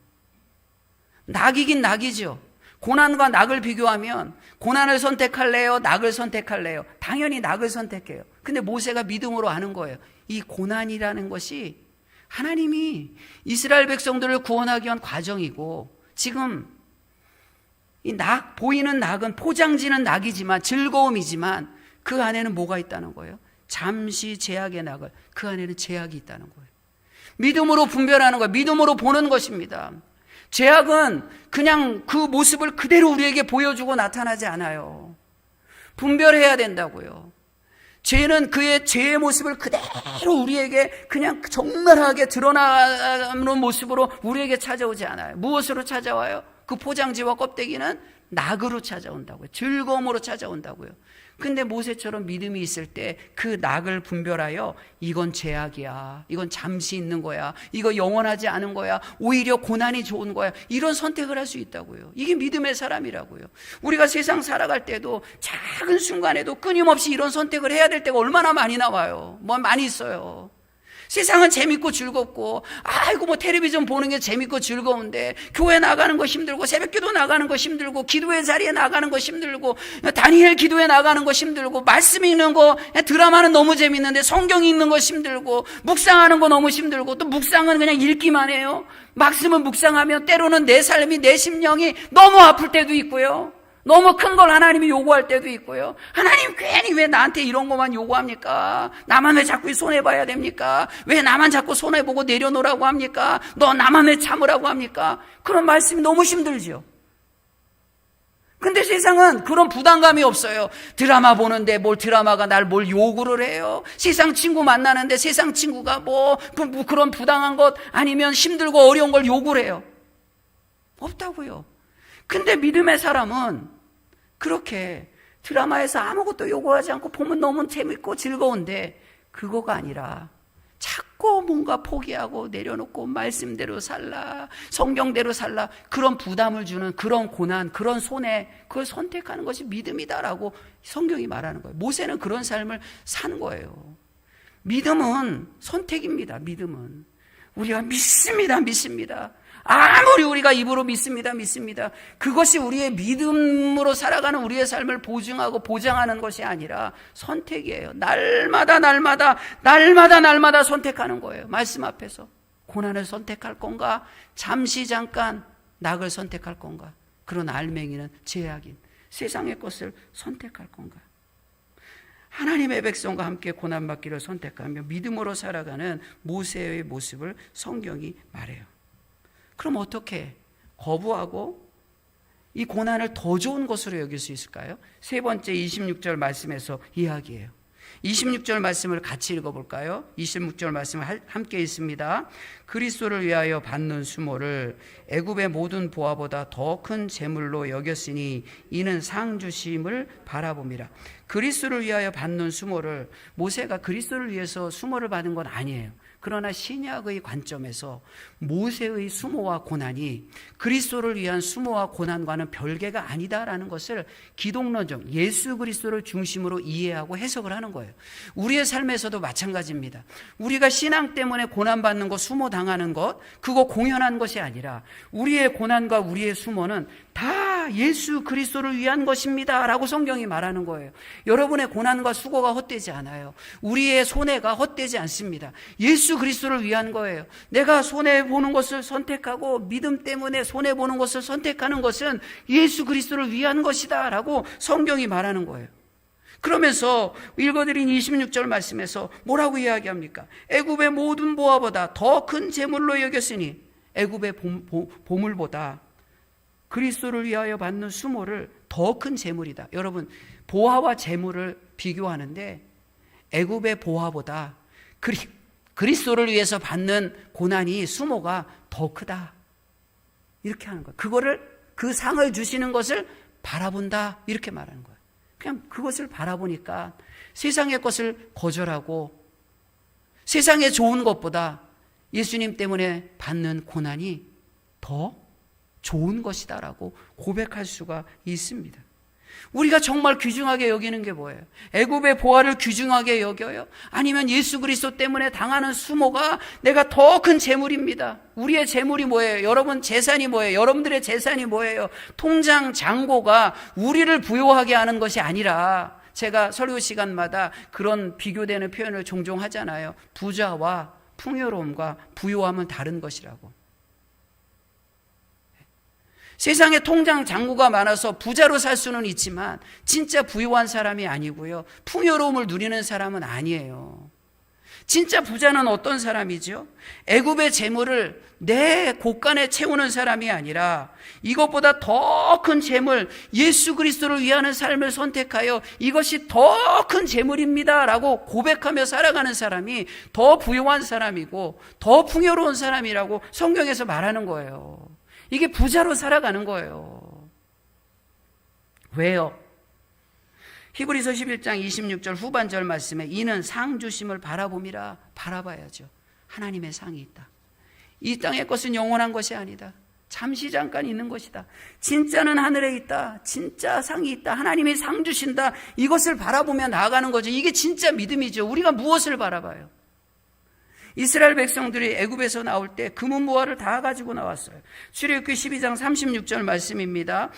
낙이긴 낙이죠. 고난과 낙을 비교하면 고난을 선택할래요? 낙을 선택할래요? 당연히 낙을 선택해요. 근데 모세가 믿음으로 아는 거예요. 이 고난이라는 것이 하나님이 이스라엘 백성들을 구원하기 위한 과정이고, 지금 이 낙, 보이는 낙은 포장지는 낙이지만, 즐거움이지만 그 안에는 뭐가 있다는 거예요? 잠시 죄악의 낙을, 그 안에는 죄악이 있다는 거예요. 믿음으로 분별하는 거예요. 믿음으로 보는 것입니다. 죄악은 그냥 그 모습을 그대로 우리에게 보여주고 나타나지 않아요. 분별해야 된다고요. 죄는 그의 죄의 모습을 그대로 우리에게 그냥 정말하게 드러나는 모습으로 우리에게 찾아오지 않아요. 무엇으로 찾아와요? 그 포장지와 껍데기는 낙으로 찾아온다고요. 즐거움으로 찾아온다고요. 근데 모세처럼 믿음이 있을 때 그 낙을 분별하여, 이건 죄악이야, 이건 잠시 있는 거야, 이거 영원하지 않은 거야, 오히려 고난이 좋은 거야, 이런 선택을 할 수 있다고요. 이게 믿음의 사람이라고요. 우리가 세상 살아갈 때도 작은 순간에도 끊임없이 이런 선택을 해야 될 때가 얼마나 많이 나와요. 뭐 많이 있어요. 세상은 재밌고 즐겁고, 아이고 뭐 텔레비전 보는 게 재밌고 즐거운데, 교회 나가는 거 힘들고, 새벽기도 나가는 거 힘들고, 기도의 자리에 나가는 거 힘들고, 다니엘 기도에 나가는 거 힘들고, 말씀 읽는 거, 드라마는 너무 재밌는데 성경 읽는 거 힘들고, 묵상하는 거 너무 힘들고, 또 묵상은 그냥 읽기만 해요. 말씀은 묵상하면 때로는 내 삶이, 내 심령이 너무 아플 때도 있고요. 너무 큰 걸 하나님이 요구할 때도 있고요. 하나님 괜히 왜 나한테 이런 것만 요구합니까? 나만 왜 자꾸 손해봐야 됩니까? 왜 나만 자꾸 손해보고 내려놓으라고 합니까? 너 나만 왜 참으라고 합니까? 그런 말씀이 너무 힘들죠. 근데 세상은 그런 부담감이 없어요. 드라마 보는데 뭘 드라마가 날 뭘 요구를 해요? 세상 친구 만나는데 세상 친구가 뭐 그런 부당한 것 아니면 힘들고 어려운 걸 요구를 해요? 없다고요. 근데 믿음의 사람은 그렇게 드라마에서 아무것도 요구하지 않고 보면 너무 재밌고 즐거운데, 그거가 아니라 자꾸 뭔가 포기하고 내려놓고 말씀대로 살라, 성경대로 살라, 그런 부담을 주는 그런 고난, 그런 손해, 그걸 선택하는 것이 믿음이다라고 성경이 말하는 거예요. 모세는 그런 삶을 산 거예요. 믿음은 선택입니다. 믿음은 우리가 믿습니다. 아무리 우리가 입으로 믿습니다. 그것이 우리의 믿음으로 살아가는 우리의 삶을 보증하고 보장하는 것이 아니라 선택이에요. 날마다 선택하는 거예요. 말씀 앞에서 고난을 선택할 건가? 잠시 잠깐 낙을 선택할 건가? 그런 알맹이는 죄악인 세상의 것을 선택할 건가? 하나님의 백성과 함께 고난받기를 선택하며 믿음으로 살아가는 모세의 모습을 성경이 말해요. 그럼 어떻게 거부하고 이 고난을 더 좋은 것으로 여길 수 있을까요? 세 번째 26절 말씀에서 이야기해요. 26절 말씀을 같이 읽어볼까요? 26절 말씀을 함께 읽습니다. 그리스도를 위하여 받는 수모를 애굽의 모든 보화보다 더 큰 재물로 여겼으니 이는 상 주심을 바라봅니다. 그리스도를 위하여 받는 수모를, 모세가 그리스도를 위해서 수모를 받은 건 아니에요. 그러나 신약의 관점에서 모세의 수모와 고난이 그리스도를 위한 수모와 고난과는 별개가 아니다라는 것을 기독론적 예수 그리스도를 중심으로 이해하고 해석을 하는 거예요. 우리의 삶에서도 마찬가지입니다. 우리가 신앙 때문에 고난받는 것, 수모당하는 것, 그거 공연한 것이 아니라 우리의 고난과 우리의 수모는 다 예수 그리스도를 위한 것입니다 라고 성경이 말하는 거예요. 여러분의 고난과 수고가 헛되지 않아요. 우리의 손해가 헛되지 않습니다. 예수 그리스도를 위한 거예요. 내가 손해보는 것을 선택하고 믿음 때문에 손해보는 것을 선택하는 것은 예수 그리스도를 위한 것이다 라고 성경이 말하는 거예요. 그러면서 읽어드린 26절 말씀에서 뭐라고 이야기합니까? 애굽의 모든 보화보다 더 큰 재물로 여겼으니 애굽의 보물보다 그리스도를 위하여 받는 수모를 더 큰 재물이다. 여러분, 보화와 재물을 비교하는데 애굽의 보화보다 그리스도를 위해서 받는 고난이 수모가 더 크다. 이렇게 하는 거예요. 그거를 그 상을 주시는 것을 바라본다. 이렇게 말하는 거예요. 그냥 그것을 바라보니까 세상의 것을 거절하고 세상에 좋은 것보다 예수님 때문에 받는 고난이 더 좋은 것이다라고 고백할 수가 있습니다. 우리가 정말 귀중하게 여기는 게 뭐예요? 애굽의 보화를 귀중하게 여겨요? 아니면 예수 그리스도 때문에 당하는 수모가 내가 더 큰 재물입니다. 우리의 재물이 뭐예요? 여러분 재산이 뭐예요? 여러분들의 재산이 뭐예요? 통장 잔고가 우리를 부요하게 하는 것이 아니라, 제가 설교 시간마다 그런 비교되는 표현을 종종 하잖아요. 부자와 풍요로움과 부요함은 다른 것이라고. 세상에 통장 잔고가 많아서 부자로 살 수는 있지만 진짜 부유한 사람이 아니고요, 풍요로움을 누리는 사람은 아니에요. 진짜 부자는 어떤 사람이죠? 애굽의 재물을 내 곳간에 채우는 사람이 아니라 이것보다 더 큰 재물, 예수 그리스도를 위하는 삶을 선택하여 이것이 더 큰 재물입니다 라고 고백하며 살아가는 사람이 더 부유한 사람이고 더 풍요로운 사람이라고 성경에서 말하는 거예요. 이게 부자로 살아가는 거예요. 왜요? 히브리서 11장 26절 후반절 말씀에 이는 상 주심을 바라봄이라. 바라봐야죠. 하나님의 상이 있다. 이 땅의 것은 영원한 것이 아니다. 잠시 잠깐 있는 것이다. 진짜는 하늘에 있다. 진짜 상이 있다. 하나님이 상 주신다. 이것을 바라보며 나아가는 거죠. 이게 진짜 믿음이죠. 우리가 무엇을 바라봐요? 이스라엘 백성들이 애굽에서 나올 때 금은보화를 다 가지고 나왔어요. 출애굽기 12장 36절 말씀입니다.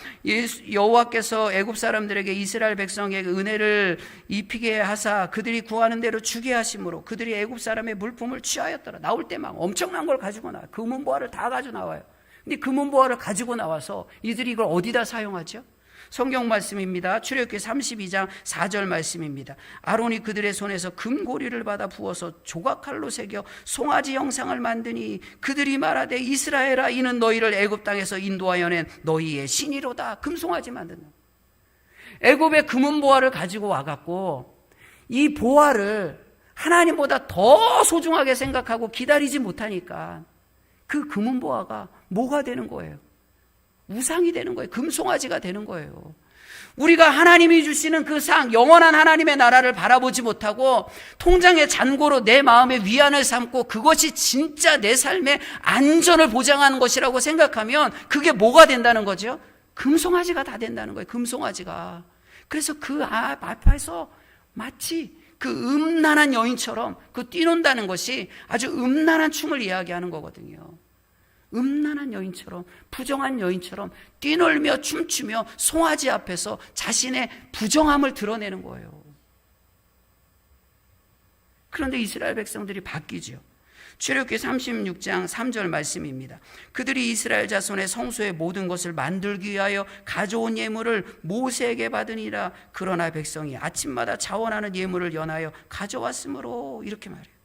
여호와께서 애굽 사람들에게 이스라엘 백성에게 은혜를 입히게 하사 그들이 구하는 대로 주게 하심으로 그들이 애굽 사람의 물품을 취하였더라. 나올 때 막 엄청난 걸 가지고 나와요. 금은보화를 다 가지고 나와요. 근데 금은보화를 가지고 나와서 이들이 이걸 어디다 사용하죠? 성경 말씀입니다. 출애굽기 32장 4절 말씀입니다. 아론이 그들의 손에서 금고리를 받아 부어서 조각칼로 새겨 송아지 형상을 만드니 그들이 말하되 이스라엘아 이는 너희를 애굽 땅에서 인도하여 낸 너희의 신이로다. 금송아지 만드는, 애굽의 금은보화를 가지고 와갖고 이 보화를 하나님보다 더 소중하게 생각하고 기다리지 못하니까 그 금은보화가 뭐가 되는 거예요? 우상이 되는 거예요. 금송아지가 되는 거예요. 우리가 하나님이 주시는 그 상, 영원한 하나님의 나라를 바라보지 못하고 통장의 잔고로 내 마음의 위안을 삼고 그것이 진짜 내 삶의 안전을 보장하는 것이라고 생각하면 그게 뭐가 된다는 거죠? 금송아지가 다 된다는 거예요. 금송아지가. 그래서 그 앞에서 마치 그 음란한 여인처럼 그 뛰논다는 것이 아주 음란한 춤을 이야기하는 거거든요. 음란한 여인처럼, 부정한 여인처럼 뛰놀며 춤추며 송아지 앞에서 자신의 부정함을 드러내는 거예요. 그런데 이스라엘 백성들이 바뀌죠. 출애굽기 36장 3절 말씀입니다. 그들이 이스라엘 자손의 성소의 모든 것을 만들기 위하여 가져온 예물을 모세에게 받으니라. 그러나 백성이 아침마다 자원하는 예물을 연하여 가져왔으므로. 이렇게 말해요.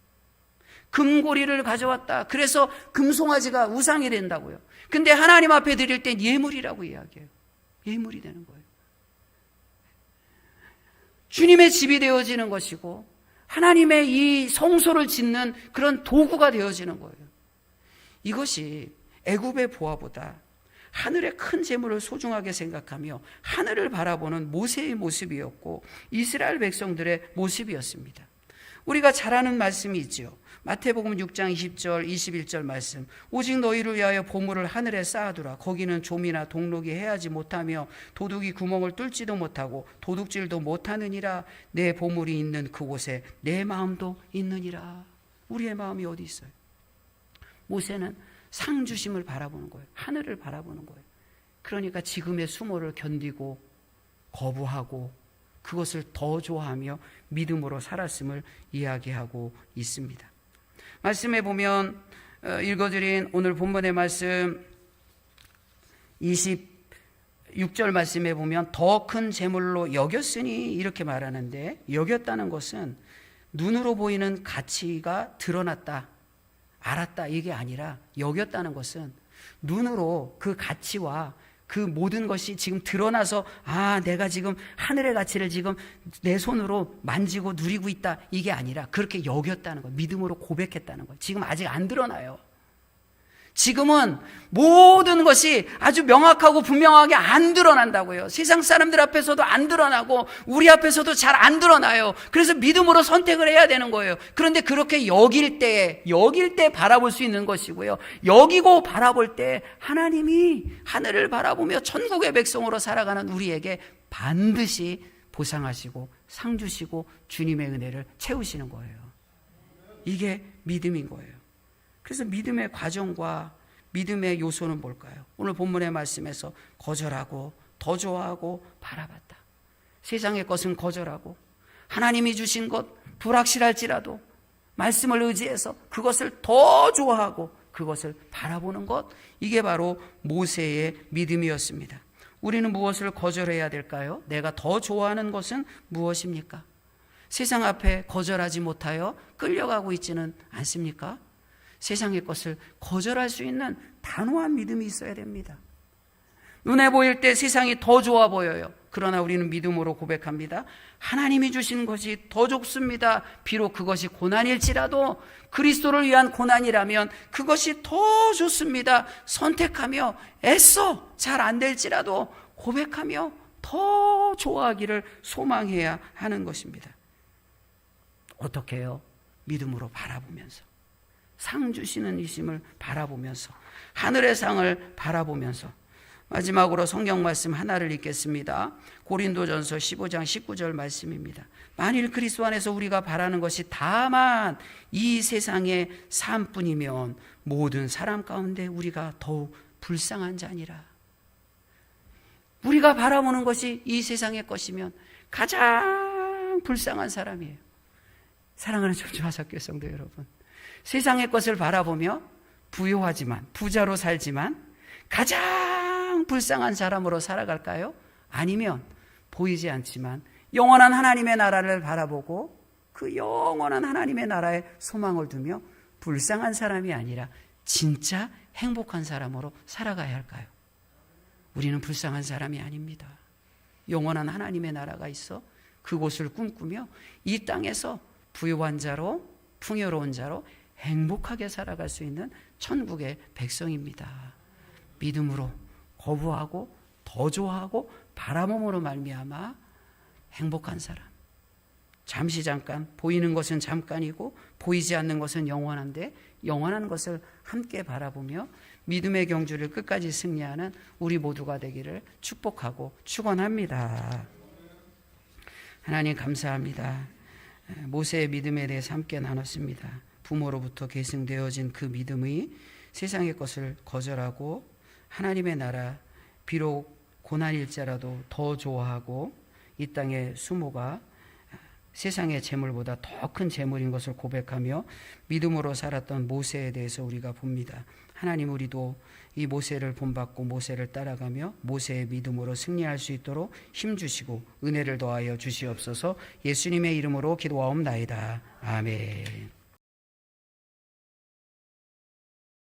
금고리를 가져왔다. 그래서 금송아지가 우상이 된다고요. 근데 하나님 앞에 드릴 땐 예물이라고 이야기해요. 예물이 되는 거예요. 주님의 집이 되어지는 것이고 하나님의 이 성소를 짓는 그런 도구가 되어지는 거예요. 이것이 애굽의 보화보다 하늘의 큰 재물을 소중하게 생각하며 하늘을 바라보는 모세의 모습이었고 이스라엘 백성들의 모습이었습니다. 우리가 잘 아는 말씀이 있죠. 마태복음 6장 20절 21절 말씀, 오직 너희를 위하여 보물을 하늘에 쌓아두라. 거기는 좀이나 동록이 해하지 못하며 도둑이 구멍을 뚫지도 못하고 도둑질도 못하느니라. 내 보물이 있는 그곳에 내 마음도 있느니라. 우리의 마음이 어디 있어요? 모세는 상 주심을 바라보는 거예요. 하늘을 바라보는 거예요. 그러니까 지금의 수모를 견디고 거부하고 그것을 더 좋아하며 믿음으로 살았음을 이야기하고 있습니다. 말씀에 보면 읽어드린 오늘 본문의 말씀 26절 말씀에 보면 더 큰 재물로 여겼으니 이렇게 말하는데, 여겼다는 것은 눈으로 보이는 가치가 드러났다, 알았다, 이게 아니라 여겼다는 것은 눈으로 그 가치와 그 모든 것이 지금 드러나서 내가 지금 하늘의 가치를 지금 내 손으로 만지고 누리고 있다, 이게 아니라 그렇게 여겼다는 거예요. 믿음으로 고백했다는 거예요. 지금 아직 안 드러나요. 지금은 모든 것이 아주 명확하고 분명하게 안 드러난다고요. 세상 사람들 앞에서도 안 드러나고 우리 앞에서도 잘 안 드러나요. 그래서 믿음으로 선택을 해야 되는 거예요. 그런데 그렇게 여길 때 바라볼 수 있는 것이고요. 여기고 바라볼 때 하나님이 하늘을 바라보며 천국의 백성으로 살아가는 우리에게 반드시 보상하시고 상 주시고 주님의 은혜를 채우시는 거예요. 이게 믿음인 거예요. 그래서 믿음의 과정과 믿음의 요소는 뭘까요? 오늘 본문의 말씀에서 거절하고 더 좋아하고 바라봤다. 세상의 것은 거절하고 하나님이 주신 것 불확실할지라도 말씀을 의지해서 그것을 더 좋아하고 그것을 바라보는 것, 이게 바로 모세의 믿음이었습니다. 우리는 무엇을 거절해야 될까요? 내가 더 좋아하는 것은 무엇입니까? 세상 앞에 거절하지 못하여 끌려가고 있지는 않습니까? 세상의 것을 거절할 수 있는 단호한 믿음이 있어야 됩니다. 눈에 보일 때 세상이 더 좋아 보여요. 그러나 우리는 믿음으로 고백합니다. 하나님이 주신 것이 더 좋습니다. 비록 그것이 고난일지라도 그리스도를 위한 고난이라면 그것이 더 좋습니다. 선택하며 애써 잘 안 될지라도 고백하며 더 좋아하기를 소망해야 하는 것입니다. 어떻게 해요? 믿음으로 바라보면서, 상 주시는 이심을 바라보면서, 하늘의 상을 바라보면서. 마지막으로 성경 말씀 하나를 읽겠습니다. 고린도전서 15장 19절 말씀입니다. 만일 그리스도 안에서 우리가 바라는 것이 다만 이 세상의 삶뿐이면 모든 사람 가운데 우리가 더욱 불쌍한 자니라. 우리가 바라보는 것이 이 세상의 것이면 가장 불쌍한 사람이에요. 사랑하는 전주화사교회 성도 여러분, 세상의 것을 바라보며 부유하지만, 부자로 살지만 가장 불쌍한 사람으로 살아갈까요? 아니면 보이지 않지만 영원한 하나님의 나라를 바라보고 그 영원한 하나님의 나라에 소망을 두며 불쌍한 사람이 아니라 진짜 행복한 사람으로 살아가야 할까요? 우리는 불쌍한 사람이 아닙니다. 영원한 하나님의 나라가 있어 그곳을 꿈꾸며 이 땅에서 부유한 자로, 풍요로운 자로 행복하게 살아갈 수 있는 천국의 백성입니다. 믿음으로 거부하고 더 좋아하고 바라봄으로 말미암아 행복한 사람. 잠시 잠깐, 보이는 것은 잠깐이고 보이지 않는 것은 영원한데 영원한 것을 함께 바라보며 믿음의 경주를 끝까지 승리하는 우리 모두가 되기를 축복하고 축원합니다. 하나님 감사합니다. 모세의 믿음에 대해서 함께 나눴습니다. 부모로부터 계승되어진 그 믿음이 세상의 것을 거절하고 하나님의 나라, 비록 고난일자라도 더 좋아하고 이 땅의 수모가 세상의 재물보다 더 큰 재물인 것을 고백하며 믿음으로 살았던 모세에 대해서 우리가 봅니다. 하나님, 우리도 이 모세를 본받고 모세를 따라가며 모세의 믿음으로 승리할 수 있도록 힘주시고 은혜를 더하여 주시옵소서. 예수님의 이름으로 기도하옵나이다. 아멘.